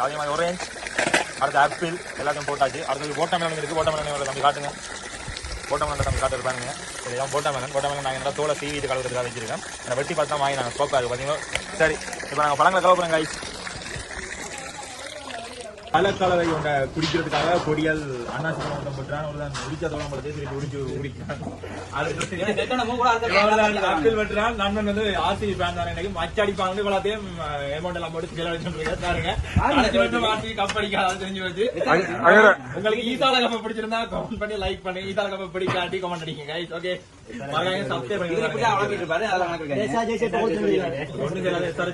அதே மாதிரி orange, அடுத்து ஆப்பிள் எல்லாத்தையும் போட்டாச்சு. அடுத்தது வாட்டர்மெலன் இருக்குது. வாட்டர்மெலன் தம்பி காட்டுங்க. வாட்டர்மெலன் தம்பி காட்டு இருப்பாங்க. இதுதான் வாட்டர்மெலன் நாங்கள் நல்லா தோலை சீவிட்டு கலக்கிறதுக்காக வச்சிருக்கேன். நான் வெட்டி பார்த்து தான் வாங்கி நாங்கள் ஸ்டோக்காக பார்த்தீங்கன்னா. சரி, இப்போ நாங்கள் பழங்களை கலப்புறோம் கைஸ். கலக்கலவை ஒன்றை குடிக்கிறதுக்காக பொடியல் அண்ணாச்சி பழம் பண்றான். ஒரு தான் உடிச்ச தோளம் பழத்தை திருப்பி உடிச்சு குடிக்கிறான். ஆப்பிள் வெட்டுறான். நண்பன் வந்து ஆர்சிபி ஃபேன் தானே. எனக்கு மச்சடிப்பாங்க இவ்வளோத்தையும் அமௌண்ட் எல்லாம் போட்டு செலவழிச்சுருக்காருங்க. ஆர்சிபி கப் அடிக்காது தெரிஞ்சு வச்சு. உங்களுக்கு ஈசால கப்பை பிடிச்சிருந்தா கமெண்ட் பண்ணி லைக் பண்ணி, ஈசால கப்பை பிடிக்காட்டி கமெண்ட் அடிங்க கைஸ். ஓகே, சப்ஸ்கிரைப் பண்ணி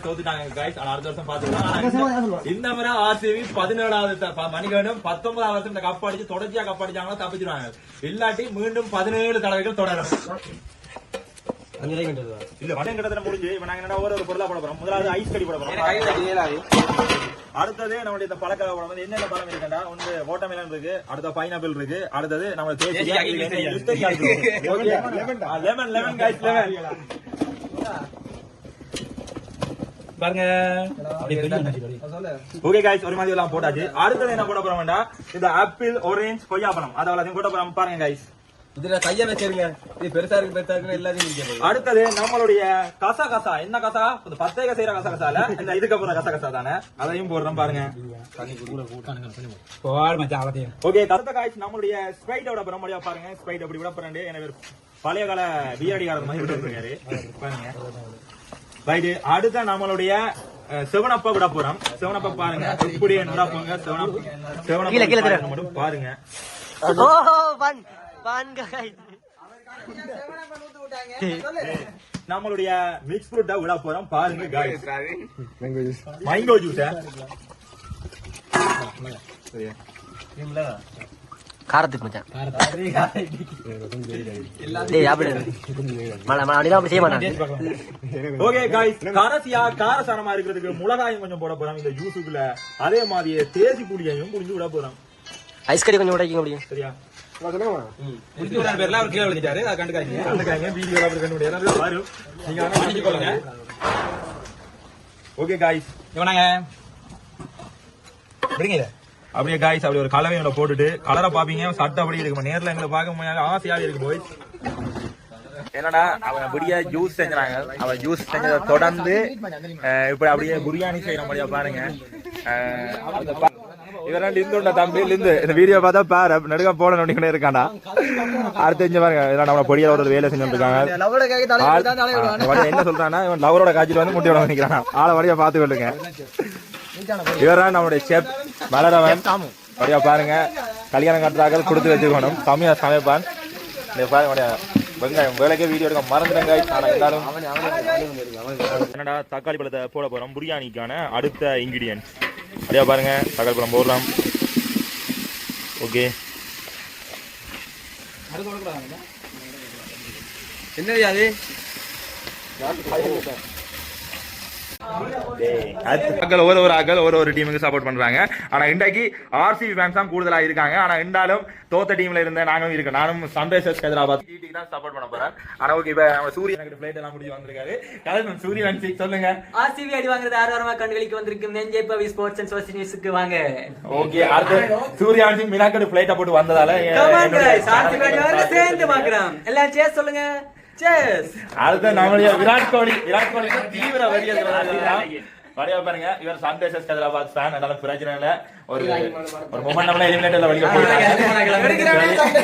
தோத்துட்டாங்க கைஸ். அடுத்த வருஷம் பாத்துக்கலாம். இந்த முறை ஆர்சிபி 17வது மணிகண்டம் 19வது வருஷம் இந்த கப் அடிச்சு தொடர்ச்சியா கப் அடிச்சாங்களா தப்பிச்சிருவாங்க. இல்லாட்டி மீண்டும் 17 தடவைகள் தொடரும். இல்ல வடம் கிட்டத்தட்ட முடிஞ்சு. இப்ப நாங்க என்ன ஒரு பொருளா போட போறோம். முதலாவது ஐஸ் கடி போட போறோம். அடுத்தது நம்மளுடைய இந்த பழக்க பழம் வந்து என்னென்ன பழம் இருக்குன்னா, ஒன்று வாட்டர்மெலன் இருக்கு, அடுத்த பைனாப்பிள் இருக்கு, அடுத்தது நம்ம லெமன் லெமன் கைஸ் லெமன் பாருங்க. ஓகே கைஸ், ஒரு மாதிரி எல்லாம் போட்டாச்சு. அடுத்தது என்ன போட போறோம் வேண்டாம், இந்த ஆப்பிள் ஆரஞ்சு கொய்யாப்பழம் அதெல்லாம் போட போறோம். பாருங்க கைஸ், இதுல கைய வச்சிருங்க. இது பெருசா இருக்கு எல்லாத்தையும். அடுத்தது நம்மளுடைய கசகசா. என்ன கசா? பத்தேக செய்யற கசகசால இந்த இதுக்கு அப்புறம் கசகசா தானே, அதையும் போடுறோம் பாருங்க. ஓகே, கருத்த காய்ச்சி நம்மளுடைய ஸ்ப்ரைட் விட போறோம். பாருங்க ஸ்ப்ரைட் அப்படி விட போறேன். எனக்கு பழைய கால பிஆர்டி காரர் மாதிரி விட்டு இருக்காரு பாருங்க. ரைட், அடுத்த நம்மளுடைய செவனப்பா விட போறோம். செவனப்பா பாருங்க எப்படி விட போங்க. செவனப்பா மட்டும் பாருங்க. நம்மளுடைய மிக்ஸ் ஃப்ரூட்டா விட போறோம் பாருங்க गाइस. மேங்கோ ஜூஸ் காரத்துக்கு மச்சான். டேய் அப்படியே மள அடினா அப்படி செய்ய மாட்டாங்க. ஓகே गाइस, காரசாரமா இருக்கிறதுக்கு மிளகாயும் கொஞ்சம் போட போறோம் இந்த ஜூஸுக்குள்ள. அதே மாதிரி தேசி புளியையும் புளிஞ்சு விட போறோம். ஐஸ் கடி கொஞ்சம் உடைக்க முடியும். சரியா? ஓகே गाइस, அப்படியே गाइस அப்படி ஒரு கலவையோட போட்டுட்டு கலரை பாப்பீங்க. சட்டை அப்படி இருக்கு. நேர்ல எங்களை பார்க்க முடியாது. ஆசையாக இருக்கு போய். என்னடா அவன் பிடியா ஜூஸ் செஞ்சாங்க. அவன் ஜூஸ் செஞ்சதை தொடர்ந்து இப்ப அப்படியே பிரியாணி செய்யற மாதிரியா பாருங்க. இவரெல்லாம் லிந்து தம்பி லிந்து இந்த வீடியோ பார்த்தா பாரு நடுக்க போட நோண்டிக்கொண்டே இருக்காண்டா. அடுத்து செஞ்சு பாருங்க. இதெல்லாம் நம்ம பொடியா ஒரு வேலை செஞ்சுட்டு இருக்காங்க. என்ன சொல்றான்னா, இவன் லவரோட காய்ச்சல் வந்து முட்டையோட நிக்கிறான். ஆளை வழியா பாத்து கொள்ளுங்க. இவரான் நம்மளுடைய செப் மலரவன். வழியா பாருங்க, கல்யாணம் கட்டுறாங்க கொடுத்து வச்சுக்கணும். கம்மியா சமைப்பான். பாருங்க வெங்காயம் வேலைக்கே வீடியோ எடுக்க மறந்துடுங்க. ஆனா எல்லாரும் என்னடா தக்காளி பழத்தை போட போறோம் பிரியாணிக்கான அடுத்த இன்கிரிடியன்ட். அப்படியா பாருங்க, தக்காளி பழம் போடலாம். ஓகே, என்ன ஒரு டீமுக்கு சப்போர்ட் பண்றாங்க. ஆனா இன்றைக்கு ஆர்சிபி ஃபேன்ஸ் தான் கூடுதலா இருக்காங்க. ஆனா இருந்தாலும் தோத்த டீம்ல இருந்த நானும் இருக்கேன். நானும் சன்ரைசர்ஸ் ஹைதராபாத் டிடிக்கு தான் சப்போர்ட் பண்ண போறேன். ஆனா ஓகே, இப்ப நம்ம சூரியன் ஃளைட் எல்லாம் முடிஞ்சு வந்திருக்காரு. கலெக்ஷன் சூரியன் சொல்லுங்க. ஆர்சிபி அடி வாங்குறது ஆர்வமா கண்டுகளிக்கு வந்திருக்கு. நெஞ்சை பவி ஸ்போர்ட்ஸ் அண்ட் சோஷியல் நியூஸ்க்கு வாங்க. ஓகே, அடுத்து சூரியன் மினாக்கடு ஃளைட் போட்டு வந்ததால சேர்ந்து பாக்குறோம். எல்லாம் சேஸ் சொல்லுங்க. அடுத்த நம்மளுடைய விராட் கோலி தீவிர வரியர்கள் வரையா பாருங்க. இவர் சன்ரைசர்ஸ் ஹைதராபாத் ஃபேன். அதனால பிரச்சனை இல்ல. ஒரு மொமெண்டம்ல எலிமினேட்டர்ல வழியா போயிட்டாங்க.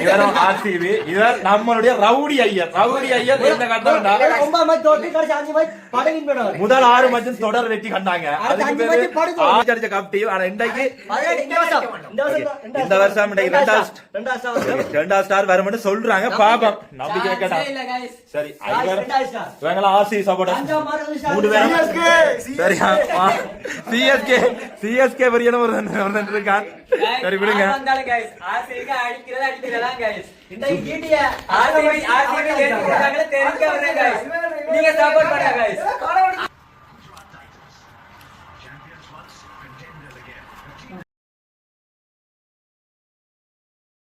இவரும் ஆர்சிபி. இவர் நம்மளுடைய ரவுடி ஐயர். என்ன கண்டாங்க, முதல் 6 மேட்ச் தொடர் வெற்றி கண்டாங்க. அடிச்ச கப் டீம். ஆனா இன்றைக்கு இந்த வருஷம் ரெண்டாவது ஸ்டார் வரும்னு சொல்றாங்க. பாப்போம், நம்பிக்கை கேட்டா. சரி, இவங்கெல்லாம் ஆர்சிபி சப்போர்ட்டர் 3 பேரும். சரியா? சிஎஸ்கே வரியனும் ஒரு இருக்கான். சரி விடுங்க. நீங்க சப்போர்ட் பண்ணுங்க.